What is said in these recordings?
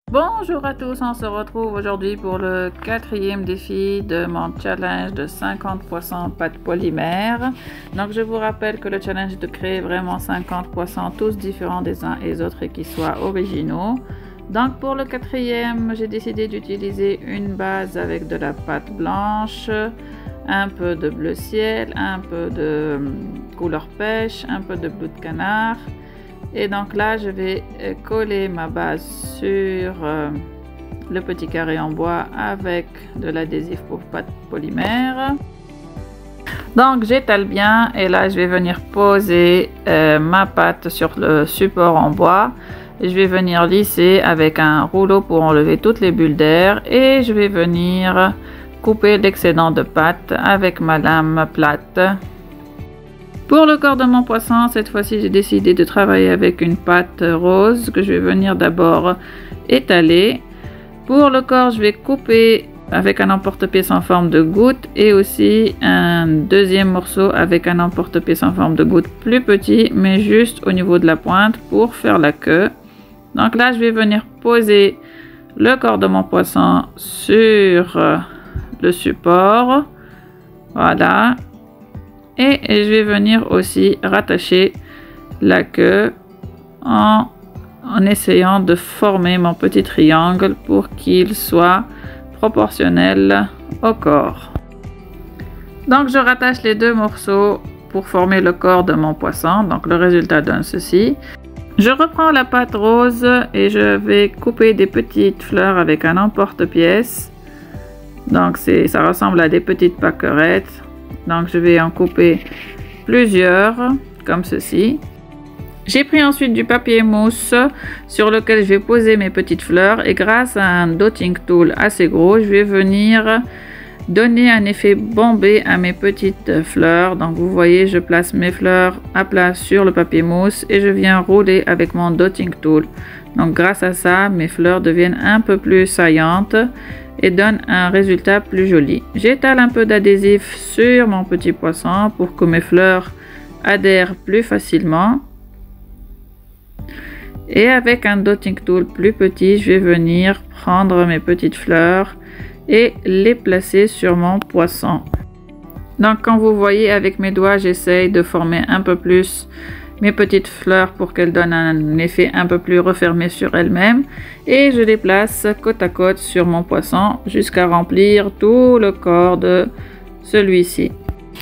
Bonjour à tous, on se retrouve aujourd'hui pour le 4e défi de mon challenge de 50 poissons pâte polymère. Donc je vous rappelle que le challenge est de créer vraiment 50 poissons tous différents des uns et des autres et qui soient originaux. Donc pour le 4e, j'ai décidé d'utiliser une base avec de la pâte blanche, un peu de bleu ciel, un peu de couleur pêche, un peu de bleu de canard. Et donc là, je vais coller ma base sur le petit carré en bois avec de l'adhésif pour pâte polymère. Donc j'étale bien et là, je vais venir poser ma pâte sur le support en bois. Je vais venir lisser avec un rouleau pour enlever toutes les bulles d'air et je vais venir couper l'excédent de pâte avec ma lame plate. Pour le corps de mon poisson, cette fois-ci, j'ai décidé de travailler avec une pâte rose que je vais venir d'abord étaler. Pour le corps, je vais couper avec un emporte-pièce en forme de goutte et aussi un deuxième morceau avec un emporte-pièce en forme de goutte plus petit, mais juste au niveau de la pointe pour faire la queue. Donc là, je vais venir poser le corps de mon poisson sur le support. Voilà. Et je vais venir aussi rattacher la queue en essayant de former mon petit triangle pour qu'il soit proportionnel au corps. Donc je rattache les deux morceaux pour former le corps de mon poisson. Donc le résultat donne ceci. Je reprends la pâte rose et je vais couper des petites fleurs avec un emporte-pièce. Donc ça ressemble à des petites pâquerettes. Donc je vais en couper plusieurs comme ceci. J'ai pris ensuite du papier mousse sur lequel je vais poser mes petites fleurs et grâce à un dotting tool assez gros, je vais venir donner un effet bombé à mes petites fleurs. Donc vous voyez, je place mes fleurs à plat sur le papier mousse et je viens rouler avec mon dotting tool. Donc grâce à ça, mes fleurs deviennent un peu plus saillantes et donne un résultat plus joli. J'étale un peu d'adhésif sur mon petit poisson pour que mes fleurs adhèrent plus facilement. Et avec un dotting tool plus petit, je vais venir prendre mes petites fleurs et les placer sur mon poisson. Donc comme vous voyez avec mes doigts, j'essaye de former un peu plus mes petites fleurs pour qu'elles donnent un effet un peu plus refermé sur elles-mêmes et je les place côte à côte sur mon poisson jusqu'à remplir tout le corps de celui-ci.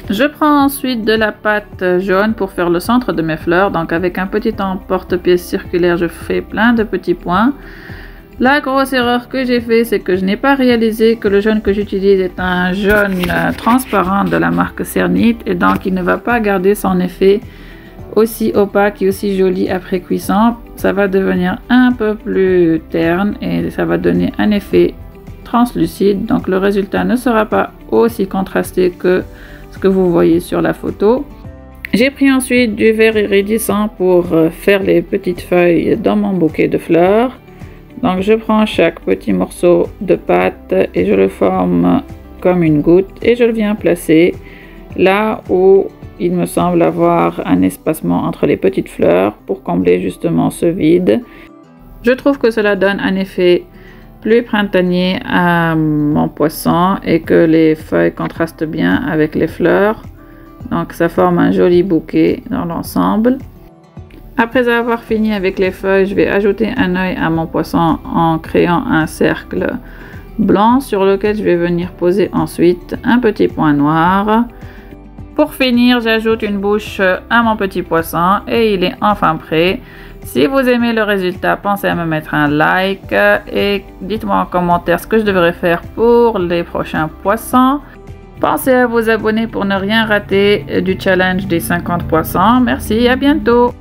Je prends ensuite de la pâte jaune pour faire le centre de mes fleurs. Donc avec un petit emporte-pièce circulaire, je fais plein de petits points. La grosse erreur que j'ai fait, c'est que je n'ai pas réalisé que le jaune que j'utilise est un jaune transparent de la marque Cernit et donc il ne va pas garder son effet aussi opaque et aussi joli après cuisson. Ça va devenir un peu plus terne et ça va donner un effet translucide, donc le résultat ne sera pas aussi contrasté que ce que vous voyez sur la photo. J'ai pris ensuite du vert iridescent pour faire les petites feuilles dans mon bouquet de fleurs. Donc je prends chaque petit morceau de pâte et je le forme comme une goutte et je le viens placer là où il me semble avoir un espacement entre les petites fleurs pour combler justement ce vide. Je trouve que cela donne un effet plus printanier à mon poisson et que les feuilles contrastent bien avec les fleurs. Donc ça forme un joli bouquet dans l'ensemble. Après avoir fini avec les feuilles, je vais ajouter un œil à mon poisson en créant un cercle blanc sur lequel je vais venir poser ensuite un petit point noir. Pour finir, j'ajoute une bouche à mon petit poisson et il est enfin prêt. Si vous aimez le résultat, pensez à me mettre un like et dites-moi en commentaire ce que je devrais faire pour les prochains poissons. Pensez à vous abonner pour ne rien rater du challenge des 50 poissons. Merci, à bientôt!